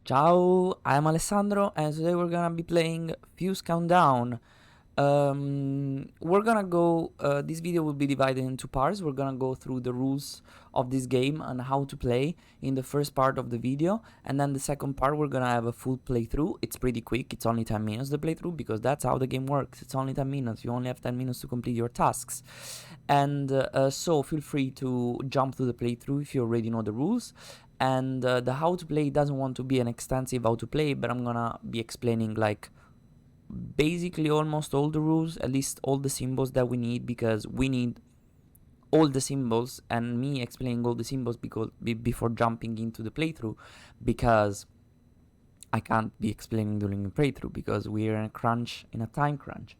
Ciao, I'm Alessandro, and today we're gonna be playing Fuse Countdown. We're gonna go. This video will be divided into parts. We're gonna go through the rules of this game and how to play in the first part of the video, and then the second part we're gonna have a full playthrough. It's pretty quick. It's only 10 minutes the playthrough because that's how the game works. It's only 10 minutes. You only have 10 minutes to complete your tasks, and so feel free to jump to the playthrough if you already know the rules. And the how to play doesn't want to be an extensive how to play, but I'm gonna be explaining like basically almost all the rules, at least all the symbols that we need, because we need all the symbols, and me explaining all the symbols because before jumping into the playthrough, because I can't be explaining during the playthrough because we're in a time crunch.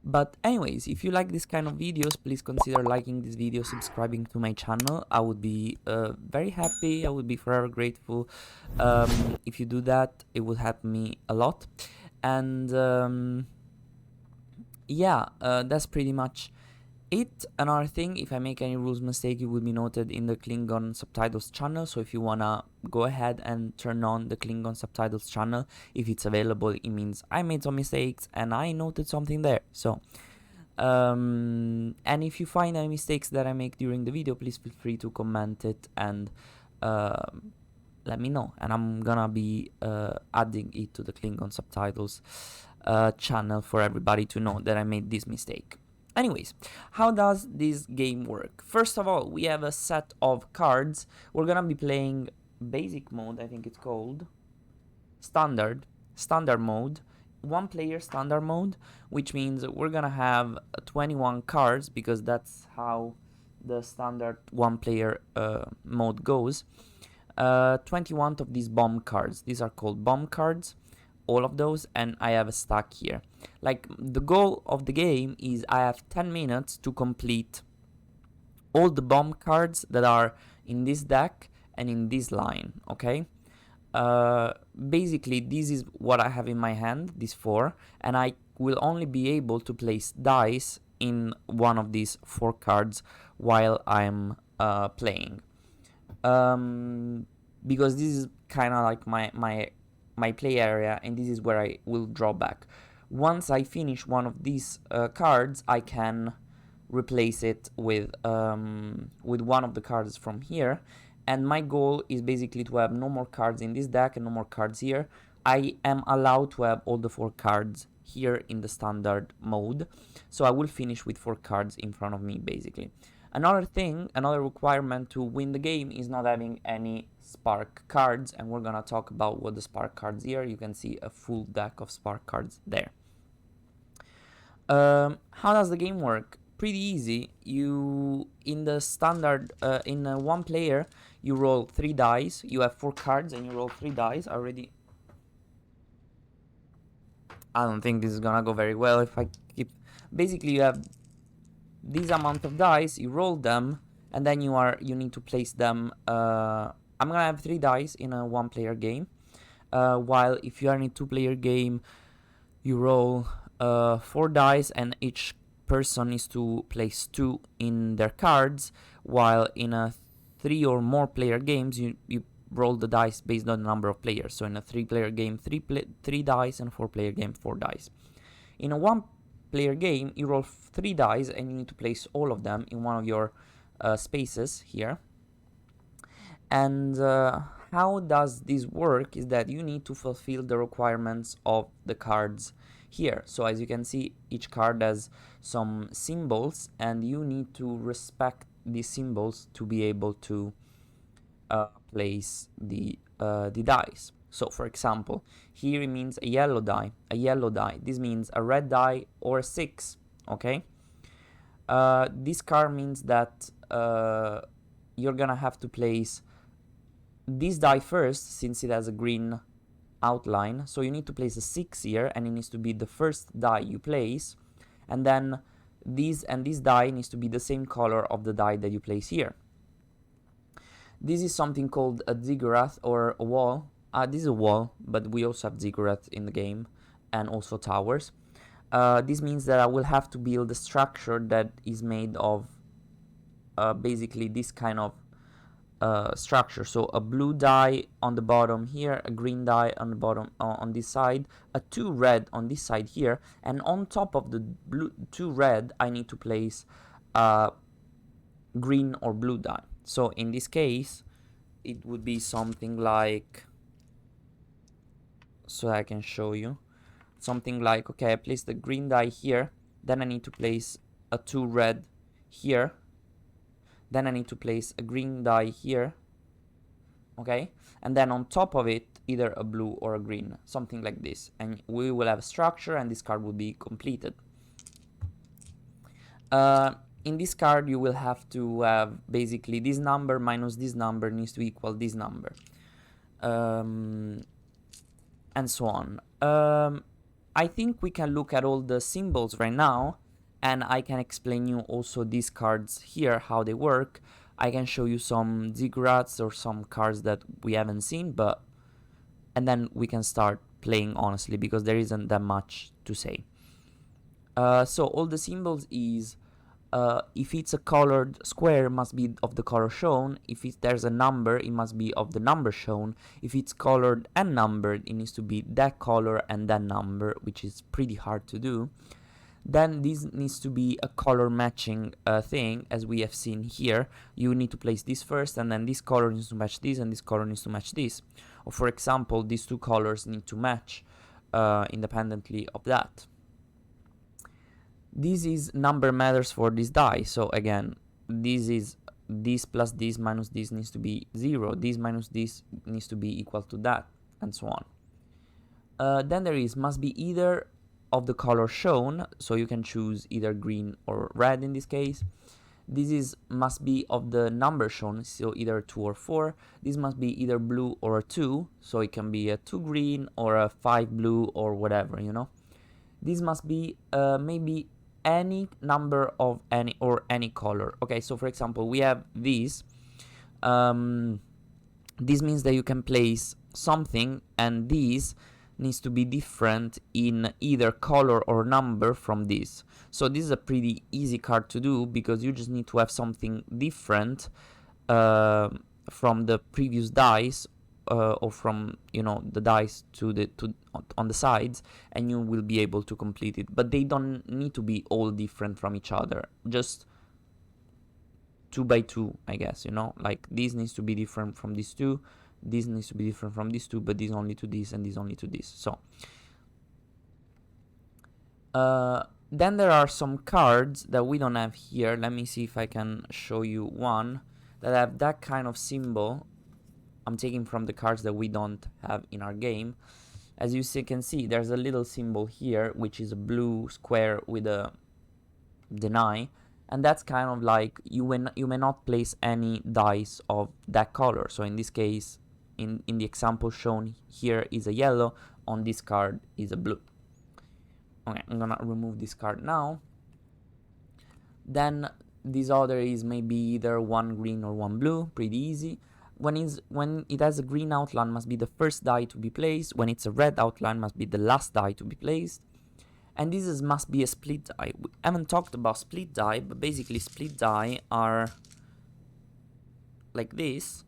But anyways, if you like this kind of videos, please consider liking this video, subscribing to my channel. I would be very happy. I would be forever grateful if you do that. It would help me a lot. And yeah, that's pretty much it. Another thing, if I make any rules mistake, it will be noted in the Klingon subtitles channel. So if you wanna go ahead and turn on the Klingon subtitles channel, if it's available, it means I made some mistakes and I noted something there. So and if you find any mistakes that I make during the video, please feel free to comment it and let me know, and I'm gonna be adding it to the Klingon subtitles channel for everybody to know that I made this mistake. Anyways, how does this game work? First of all, we have a set of cards. We're gonna be playing basic mode, I think it's called standard mode, one player standard mode, which means we're gonna have 21 cards because that's how the standard one player mode goes. 21 of these bomb cards, these are called bomb cards, all of those, and I have a stack here. Like, the goal of the game is I have 10 minutes to complete all the bomb cards that are in this deck and in this line, okay? Basically, this is what I have in my hand, these four, and I will only be able to place dice in one of these four cards while I'm playing. Because this is kind of like my play area, and this is where I will draw back. Once I finish one of these cards, I can replace it with one of the cards from here, and my goal is basically to have no more cards in this deck and no more cards here. I am allowed to have all the four cards here in the standard mode, so I will finish with four cards in front of me basically. Another thing, another requirement to win the game is not having any spark cards, and we're gonna talk about what the spark cards here. You can see a full deck of spark cards there. How does the game work? Pretty easy. You, in the standard, in one player, you roll 3 dice. You have 4 cards and you roll 3 dice already. I don't think this is gonna go very well if I keep. Basically, you have this amount of dice, you roll them, and then you need to place them. I'm gonna have 3 dice in a 1-player game, while if you are in a 2-player game, you roll 4 dice, and each person is to place 2 in their cards, while in a 3 or more player games, you roll the dice based on the number of players. So in a 3-player game, 3 dice, and a 4-player game, 4 dice. In a 1-player game, you roll 3 dice and you need to place all of them in one of your spaces here. And how does this work is that you need to fulfill the requirements of the cards here. So as you can see, each card has some symbols, and you need to respect these symbols to be able to place the dice. So for example, here it means a yellow die, This means a red die or a 6, okay? This card means that you're gonna have to place this die first, since it has a green outline. So you need to place a 6 here, and it needs to be the first die you place, and then this die needs to be the same color of the die that you place here. This is something called a ziggurat or a wall. This is a wall, but we also have ziggurats in the game, and also towers. This means that I will have to build a structure that is made of basically this kind of structure. So a blue die on the bottom here, a green die on the bottom on this side, a 2 red on this side here, and on top of the blue 2 red I need to place a green or blue die. So in this case it would be something like, so I can show you, something like, okay, I place the green die here, then I need to place a 2 red here, then I need to place a green die here, okay, and then on top of it either a blue or a green, something like this, and we will have a structure and this card will be completed. In this card you will have to have basically this number minus this number needs to equal this number, and so on. I think we can look at all the symbols right now, and I can explain you also these cards here, how they work. I can show you some ziggurats or some cards that we haven't seen, and then we can start playing honestly, because there isn't that much to say. So all the symbols is, if it's a colored square, it must be of the color shown. If there's a number, it must be of the number shown. If it's colored and numbered, it needs to be that color and that number, which is pretty hard to do. Then this needs to be a color matching thing, as we have seen here. You need to place this first, and then this color needs to match this, and this color needs to match this. Or for example, these two colors need to match independently of that. This is number matters for this die. So again, this is this plus this minus this needs to be 0. This minus this needs to be equal to that, and so on. Then there is must be either of the color shown, so you can choose either green or red in this case. This is must be of the number shown, so either 2 or 4. This must be either blue or a 2, so it can be a 2 green or a 5 blue or whatever, you know. This must be maybe any number of any color. Okay, so for example, we have these. This means that you can place something, and these needs to be different in either color or number from this. So this is a pretty easy card to do, because you just need to have something different from the previous dice, or from, you know, the dice on the sides, and you will be able to complete it. But they don't need to be all different from each other, just 2 by 2, I guess, you know, like this needs to be different from these two, this needs to be different from these two, but this only to this and this only to this. So then there are some cards that we don't have here. Let me see if I can show you one that have that kind of symbol. I'm taking from the cards that we don't have in our game. As you can see, there's a little symbol here, which is a blue square with a deny, and that's kind of like you may not place any dice of that color. So in this case, in the example shown here is a yellow, on this card is a blue. Okay, I'm gonna remove this card now. Then this other is maybe either 1 green or 1 blue, pretty easy. When it has a green outline, must be the first die to be placed. When it's a red outline, must be the last die to be placed. And this must be a split die. We haven't talked about split die, but basically split die are like this.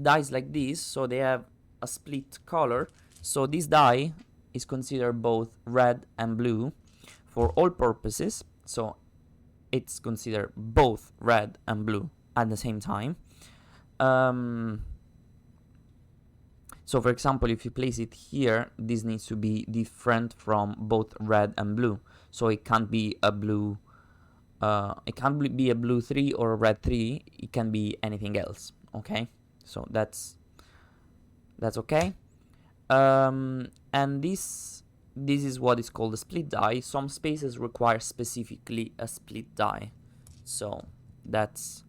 Dies like this, so they have a split color. So this die is considered both red and blue for all purposes. So it's considered both red and blue at the same time. So for example, if you place it here, this needs to be different from both red and blue. So it can't be a blue, it can't be a blue 3 or a red 3. It can be anything else. Okay, so that's okay. And this is what is called a split die. Some spaces require specifically a split die, so that's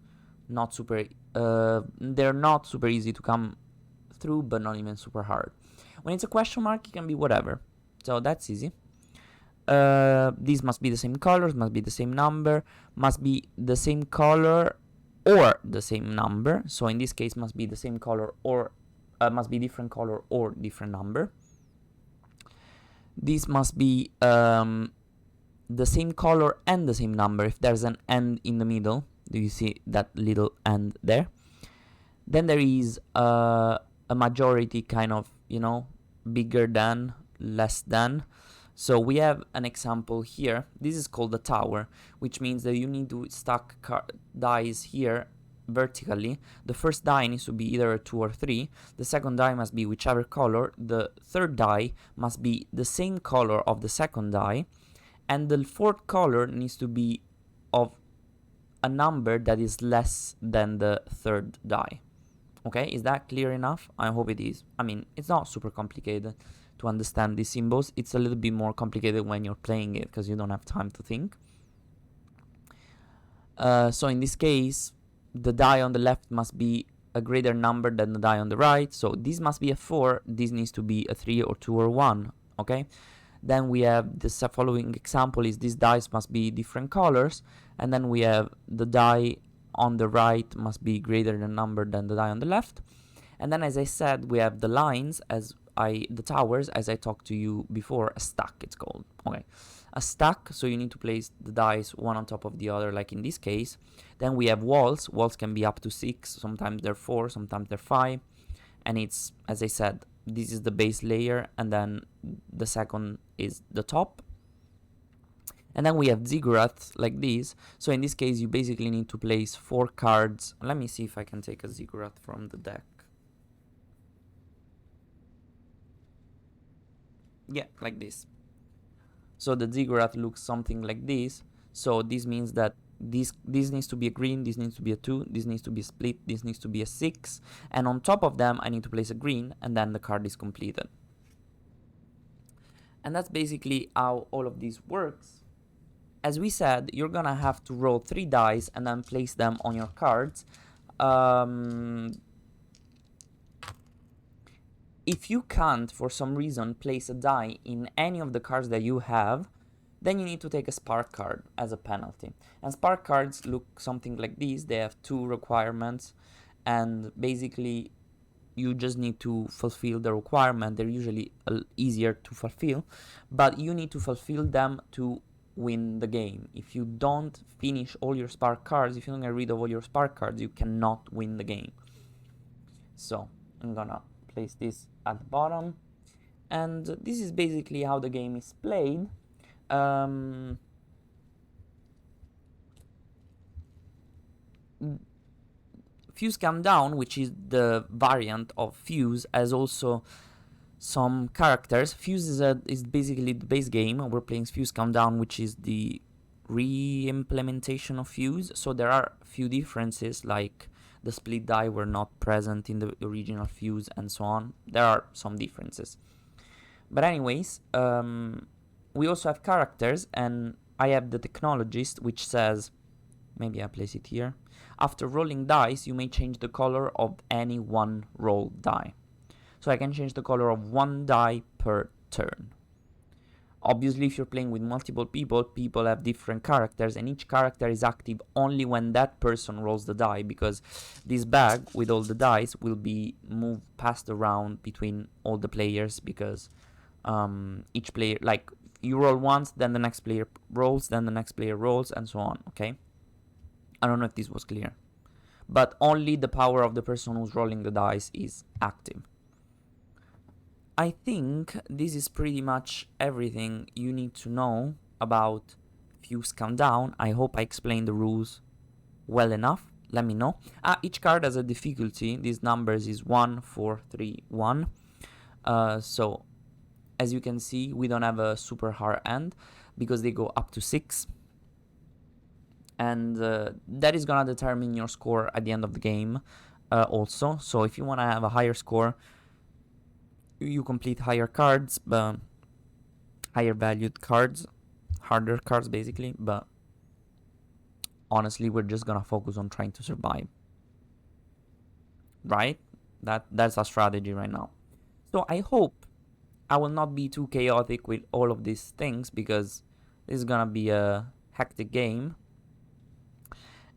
not super. They're not super easy to come through, but not even super hard. When it's a question mark, it can be whatever, so that's easy. These must be the same colors, must be the same number, must be the same color or the same number. So in this case, must be the same color or must be different color or different number. This must be the same color and the same number. If there's an and in the middle, Do you see that little end there? Then there is a majority kind of, bigger than, less than. So we have an example here. This is called a tower, which means that you need to stack dice here vertically. The first die needs to be either a 2 or 3. The second die must be whichever color. The third die must be the same color of the second die. And the fourth color needs to be of a number that is less than the third die. Okay, is that clear enough? I hope it is. I mean, it's not super complicated to understand these symbols. It's a little bit more complicated when you're playing it because you don't have time to think. So in this case, the die on the left must be a greater number than the die on the right. So this must be a 4. This needs to be a 3 or 2 or 1. Okay. Then we have the following example is these dice must be different colors. And then we have the die on the right must be greater than number than the die on the left. And then, as I said, we have the lines the towers, as I talked to you before, a stack it's called. Okay, a stack, so you need to place the dice one on top of the other, like in this case. Then we have walls. Walls can be up to 6, sometimes they're 4, sometimes they're 5. And it's, as I said, this is the base layer, and then the second is the top. And then we have ziggurats like this. So in this case, you basically need to place 4 cards. Let me see if I can take a ziggurat from the deck. Yeah, like this. So the ziggurat looks something like this. So this means that this needs to be a green, this needs to be a 2, this needs to be a split, this needs to be a 6. And on top of them, I need to place a green, and then the card is completed. And that's basically how all of this works. As we said, you're gonna have to roll 3 dice and then place them on your cards. If you can't, for some reason, place a die in any of the cards that you have, then you need to take a spark card as a penalty. And spark cards look something like these. They have 2 requirements, and basically you just need to fulfill the requirement. They're usually easier to fulfill, but you need to fulfill them to win the game. If you don't finish all your spark cards, if you don't get rid of all your spark cards, you cannot win the game. So I'm gonna place this at the bottom, and this is basically how the game is played. Fuse Countdown, which is the variant of Fuse, has also some characters. Fuse is basically the base game. We're playing Fuse Countdown, which is the re-implementation of Fuse. So there are a few differences, like the split die were not present in the original Fuse and so on. There are some differences. But anyways, we also have characters, and I have the Technologist, which says, maybe I place it here. After rolling dice, you may change the color of any one rolled die. So I can change the color of 1 die per turn. Obviously, if you're playing with multiple people, people have different characters, and each character is active only when that person rolls the die, because this bag with all the dice will be passed around between all the players, because each player, like, you roll once, then the next player rolls, then the next player rolls, and so on, okay? I don't know if this was clear. But only the power of the person who's rolling the dice is active. I think this is pretty much everything you need to know about Fuse Countdown. I hope I explained the rules well enough. Let me know. Each card has a difficulty. These numbers is 1, 4, 3, 1. So, as you can see, we don't have a super hard end because they go up to 6. And that is gonna determine your score at the end of the game also. So if you want to have a higher score, you complete higher cards, higher valued cards, harder cards basically. But honestly, we're just gonna focus on trying to survive, right? That's our strategy right now. So I hope I will not be too chaotic with all of these things, because this is gonna be a hectic game.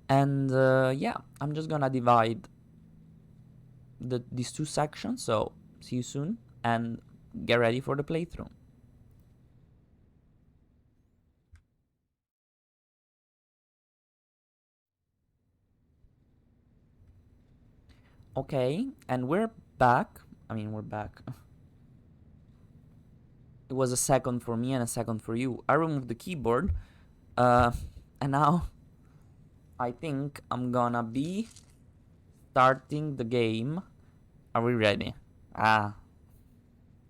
And yeah, I'm just gonna divide these 2 sections. So see you soon, and get ready for the playthrough. Okay, and we're back. I mean, we're back. It was a second for me and a second for you. I removed the keyboard, and now I think I'm gonna be starting the game. Are we ready?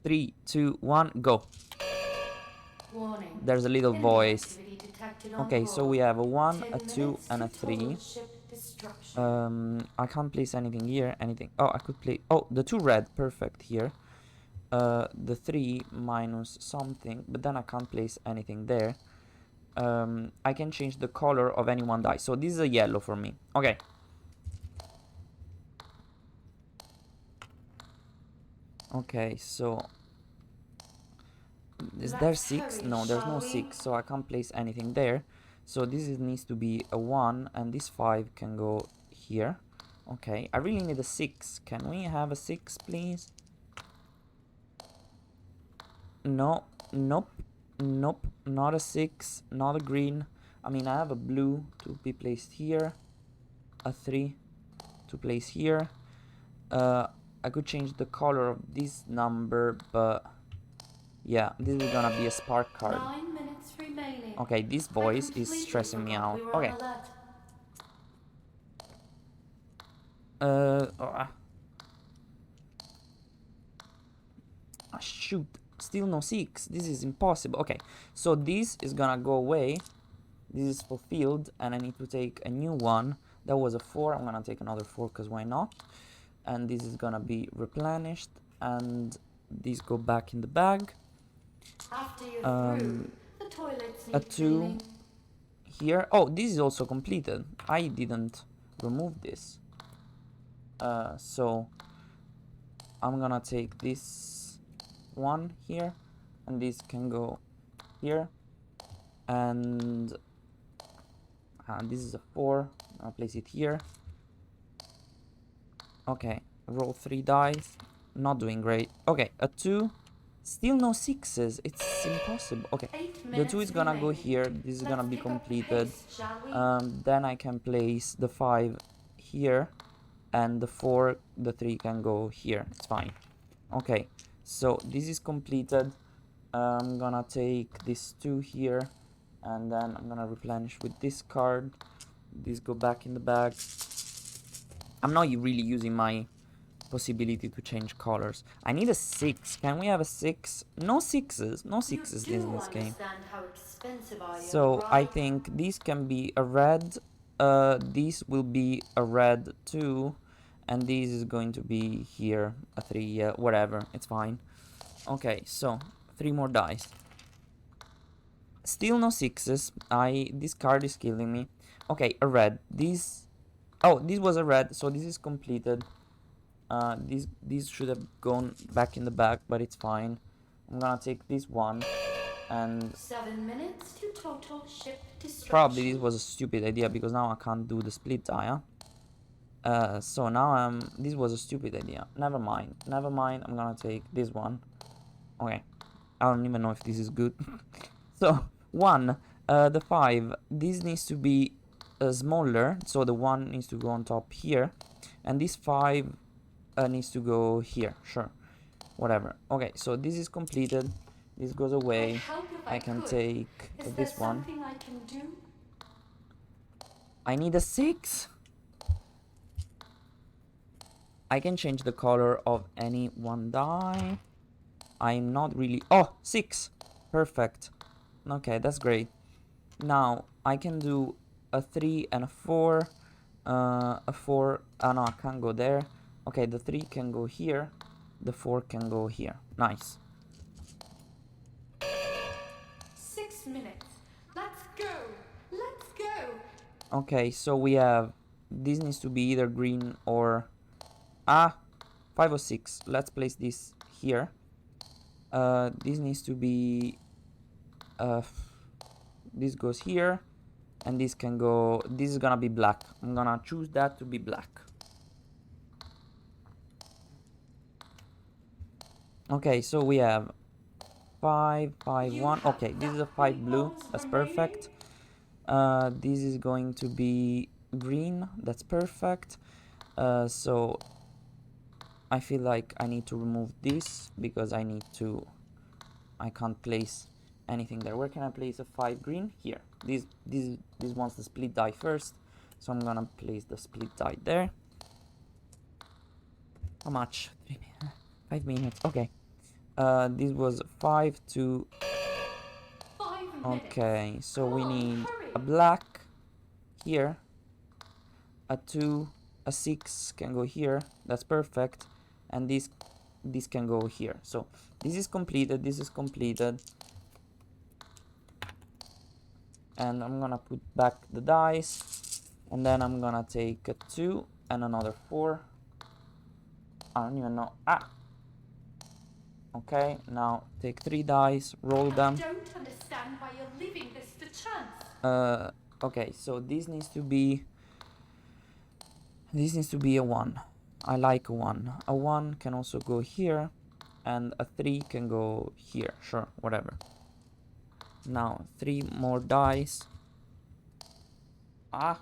3, 2, 1, go. Warning. There's a little Enemy voice. activity detected on Okay, so we board. have a 1, 10 a 2, minutes and to a 3. total ship destruction. I can't place anything here. Anything. Oh, I could play. Oh, the 2 red. Perfect here. The 3 minus something, but then I can't place anything there. I can change the color of any one die. So this is a yellow for me. Okay. Okay, so is there 6? Hurry, No, there's no shall we? 6, so I can't place anything there. So this needs to be a 1, and this 5 can go here. Okay, I really need a 6. Can we have a 6, please? No, nope, nope, not a 6, not a green. I mean, I have a blue to be placed here, a 3 to place here. I could change the color of this number, but yeah, this is gonna be a spark card. 9 minutes remaining. Okay, this voice is stressing me out. Okay. Oh, shoot, still no 6. This is impossible. Okay, so this is gonna go away. This is fulfilled, and I need to take a new one. That was a 4. I'm gonna take another 4 because why not? And this is gonna be replenished, and these go back in the bag. After you're through, the toilets need A 2 cleaning. here. Oh, this is also completed. I didn't remove this. So I'm gonna take this one here, and this can go here, and this is a 4. I'll place it here. Okay, roll 3 dice. Not doing great. Okay, a 2. Still no 6s. It's impossible. Okay, the 2 is gonna go here. This is gonna be completed. Then I can place the 5 here, and the 4, the 3 can go here. It's fine. Okay, so this is completed. I'm gonna take this 2 here, and then I'm gonna replenish with this card. These go back in the bag. I'm not really using my possibility to change colors. I need a 6. Can we have a 6? No 6s. No 6s in this game. So I think this can be a red. This will be a red too. And this is going to be here a 3. Whatever. It's fine. Okay, so 3 more dice. Still no 6s. This card is killing me. Okay, a red. This was a red, so this is completed. These should have gone back in the bag, but it's fine. I'm gonna take this one, and 7 minutes to total ship destruction. probably this was a stupid idea because now I can't do the split die. So now this was a stupid idea. Never mind. I'm gonna take this one. Okay, I don't even know if this is good. So 1, the 5. This needs to be smaller, so the 1 needs to go on top here, and this 5 needs to go here. Sure, whatever. Okay, so this is completed. This goes away. I can take this one. I need a 6. I can change the color of any one die. I'm not really... Oh, 6. Perfect. Okay, that's great. Now I can do a 3 and a 4. A 4. Oh no, I can't go there. Okay, the 3 can go here. The 4 can go here. Nice. 6 minutes. Let's go. Let's go. Okay, so we have... This needs to be either green or... 5 or 6. Let's place this here. This needs to be... this goes here. And this can go... This is gonna be black. I'm gonna choose that to be black. Okay, so we have 5, 5, 1. Okay, this is a 5 blue. That's perfect. This is going to be green. That's perfect. So I feel like I need to remove this because I can't place anything there. Where can I place a 5 green? Here. This wants the split die first, so I'm gonna place the split die there. How much? 5 minutes. Okay. This was 5 to... 5 minutes. Okay, so Come we on, need hurry. a black here, a 2, a 6 can go here. That's perfect. And this can go here. So this is completed, this is completed. And I'm gonna put back the dice, and then I'm gonna take a 2 and another 4. I don't even know. Okay, now take 3 dice, roll them. I don't understand why you're leaving this to chance. Okay, so this needs to be a 1. I like a 1. A 1 can also go here, and a 3 can go here. Sure, whatever. Now 3 more dice. A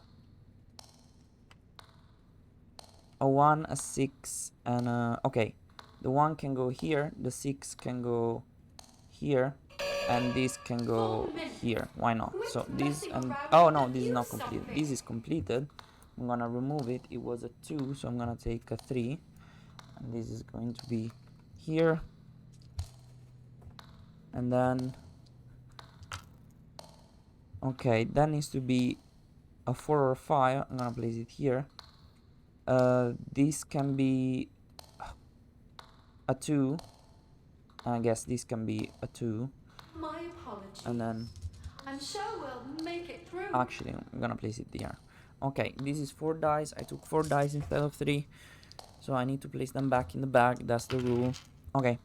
1, a 6, and okay. The 1 can go here, the 6 can go here, and this can go here. Why not? So this and... Oh no, this is not completed. This is completed. I'm gonna remove it. It was a 2, so I'm gonna take a 3. And this is going to be here. And then... Okay, that needs to be a 4 or a 5. I'm gonna place it here. This can be a 2. I guess this can be a 2. My apologies. And then... I'm sure we'll make it through. Actually, I'm gonna place it there. Okay, this is 4 dice. I took 4 dice instead of 3. So I need to place them back in the bag. That's the rule. Okay.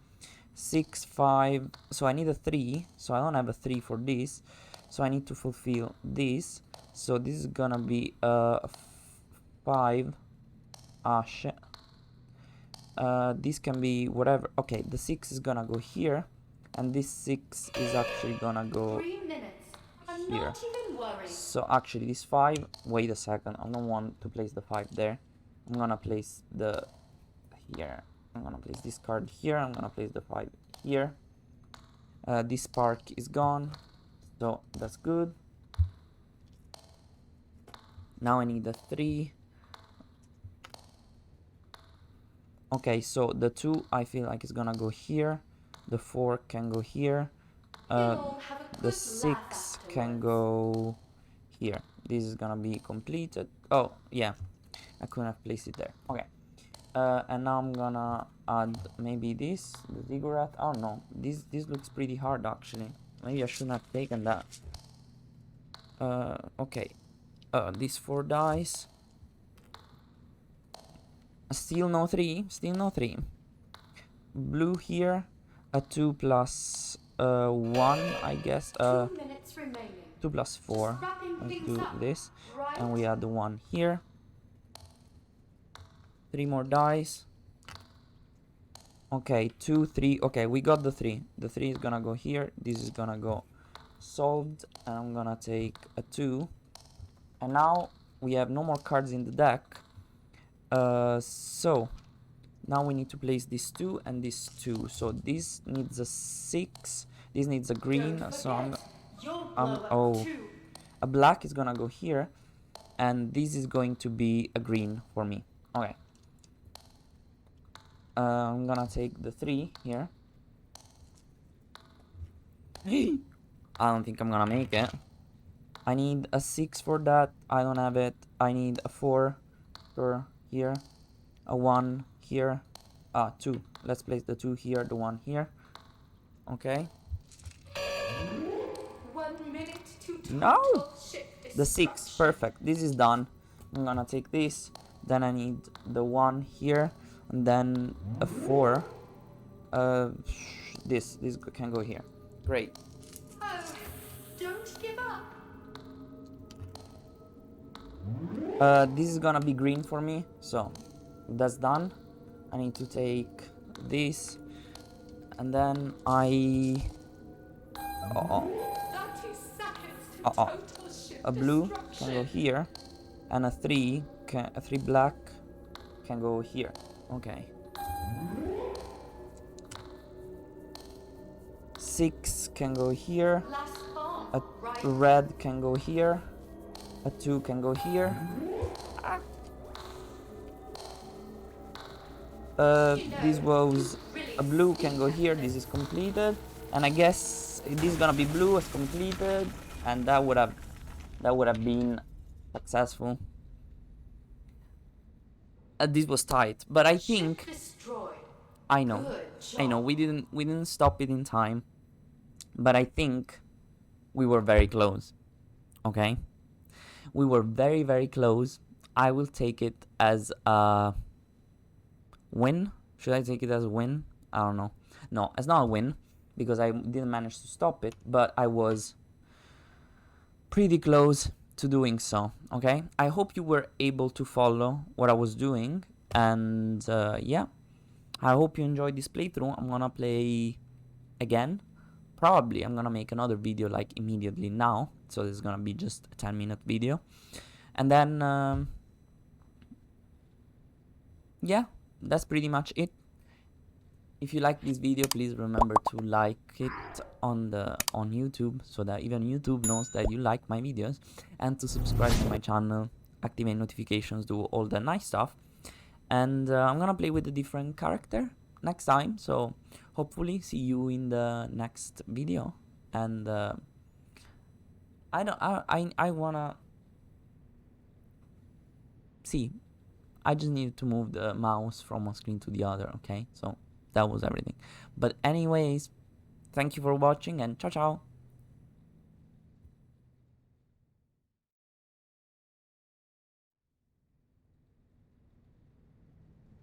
6, 5. So I need a 3. So I don't have a 3 for this. So I need to fulfill this. So this is gonna be a 5. Ah, shit. This can be whatever. Okay, the 6 is gonna go here. And this 6 is actually gonna go 3 minutes. I'm here. not even worried. So actually this 5, wait a second, I don't want to place the 5 there. I'm gonna place the here. I'm gonna place this card here. I'm gonna place the 5 here. This spark is gone, so that's good. Now I need a 3. Okay, so the 2 I feel like is gonna go here. The 4 can go here. The 6 can go here. This is gonna be completed. Oh yeah, I couldn't have placed it there. Okay. And now I'm gonna add maybe this, the ziggurat. Oh no, this looks pretty hard actually. Maybe I shouldn't have taken that. Okay. These 4 dice. Still no 3. Still no 3. Blue here. A 2 plus 1, I guess. 2 minutes remaining. 2 plus 4. Let's do this. Right. And we add the 1 here. 3 more dice. Okay, 2, 3. Okay, we got the 3. The 3 is gonna go here. This is gonna go solved. And I'm gonna take a 2. And now we have no more cards in the deck. So now we need to place this 2 and this 2. So this needs a 6. This needs a green. So oh, a black is gonna go here. And this is going to be a green for me. Okay. I'm gonna take the 3 here. I don't think I'm gonna make it. I need a 6 for that. I don't have it. I need a 4 for here. A 1 here. 2. Let's place the 2 here, the 1 here. Okay. 1 minute to No! shift The 6. Perfect. This is done. I'm gonna take this. Then I need the 1 here. And then a 4. This can go here. Great. Oh, don't give up. This is gonna be green for me. So that's done. I need to take this. And then I... 30 seconds to total shift A blue can destruction. go here. And a 3 black can go here. Okay. 6 can go here, Last bomb. a Right. red can go here, a 2 can go here. This was a blue can go here. This is completed, and I guess this is gonna be blue as completed, and that would have been successful. This was tight, but I think Destroyed. I know, Good I know job. we didn't stop it in time, but I think we were very close. Okay, we were very very close. I will take it as a win. Should I take it as a win? I don't know. No, it's not a win because I didn't manage to stop it, but I was pretty close to doing so. Okay, I hope you were able to follow what I was doing, and yeah, I hope you enjoyed this playthrough. I'm gonna play again. Probably I'm gonna make another video like immediately now, so this is gonna be just a 10-minute video, and then yeah, that's pretty much it. If you like this video, please remember to like it on YouTube, so that even YouTube knows that you like my videos, and to subscribe to my channel, activate notifications, do all the nice stuff. And I'm gonna play with a different character next time, so hopefully see you in the next video. And I wanna see. I just need to move the mouse from one screen to the other. Okay, so that was everything. But anyways, thank you for watching, and ciao ciao.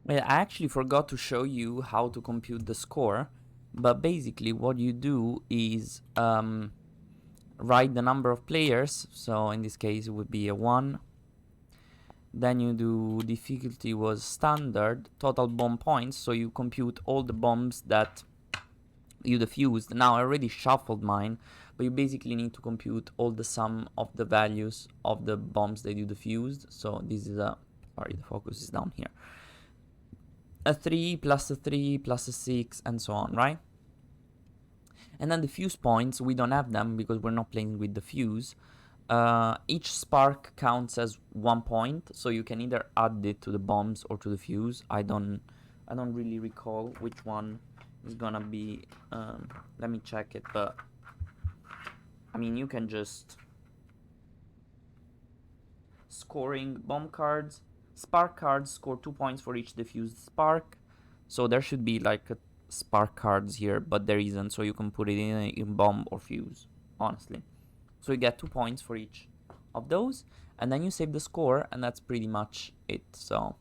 Well, I actually forgot to show you how to compute the score, but basically what you do is write the number of players, so in this case it would be a 1. Then you do difficulty was standard, total bomb points, so you compute all the bombs that you defused. Now I already shuffled mine, but you basically need to compute all the sum of the values of the bombs that you defused. So this is a, sorry, the focus is down here. A 3 plus a 3 plus a 6 and so on, right? And then the fuse points, we don't have them because we're not playing with the fuse. Each spark counts as 1 point, so you can either add it to the bombs or to the fuse. I don't really recall which one is gonna be. Let me check it, but I mean you can just scoring bomb cards. Spark cards score 2 points for each diffused spark, so there should be like a spark cards here, but there isn't, so you can put it in bomb or fuse, honestly. So you get 2 points for each of those, and then you save the score, and that's pretty much it. So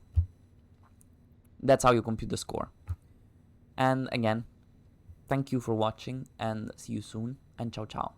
that's how you compute the score. And again, thank you for watching, and see you soon, and ciao ciao.